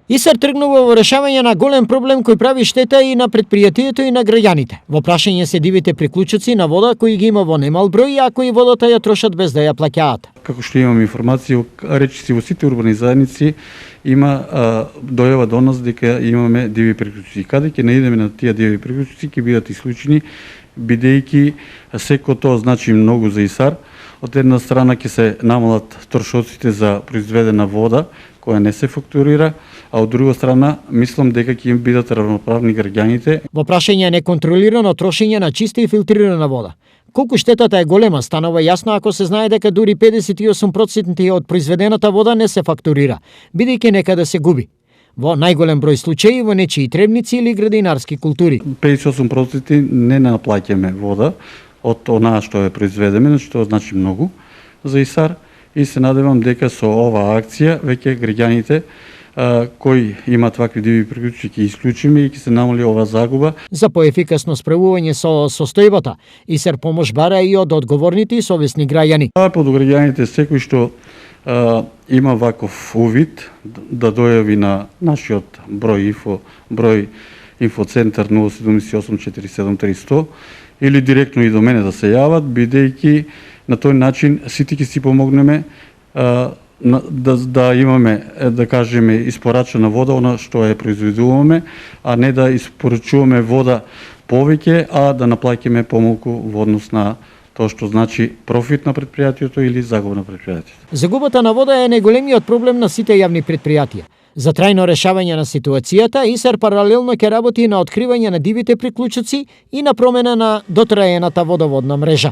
ИСАР тргнува во решавање на голем проблем кој прави штета и на предпријатието и на граѓаните. Во прашање се дивите приклучоци на вода кои ги има во немал број, а кои водата ја трошат без да ја плаќаат. Како што имаме информација, речиси во сите урбани заедници има дојава до нас дека имаме диви приклучоци. Каде ќе наидеме на тие диви приклучоци ќе бидат исклучени, бидејќи секој тоа значи многу за ИСАР. Од една страна ќе се намалат трошоците за произведена вода која не се фактурира, а од друга страна мислам дека ќе им бидат равноправни граѓаните. Во прашање неконтролирано трошење на чиста и филтрирана вода. Колку штетата е голема станува јасно ако се знае дека дури 58% од произведената вода не се фактурира, бидејќи некаде се губи. Во најголем број случаи во нечии требници или градинарски култури. 58% не наплаќаме вода од онаа што е произведеме, што значи многу за ИСАР, и се надевам дека со оваа акција веќе граѓаните кои имаат вакви диви приклучоци ќе исклучиме и ќе се намали оваа загуба. За поефикасно справување со состојбата, ИСАР помош бара и од одговорните и совесни граѓани. Апел до граѓаните секој што има ваков увид да дојави на нашиот број инфоцентар 078 47 300 или директно и до мене да се јават, бидејќи на тој начин сите ќе си помогнеме да имаме, да кажеме, испорачена вода, она што ја произведуваме, а не да испорачуваме вода повеќе, а да наплаќаме помалку во однос на тоа што значи профит на предпријатието или загуба на предпријатието. Загубата на вода е најголемиот проблем на сите јавни предпријатија. За трајно решавање на ситуацијата, ИСАР паралелно ќе работи на откривање на дивите приклучоци и на промена на дотраената водоводна мрежа.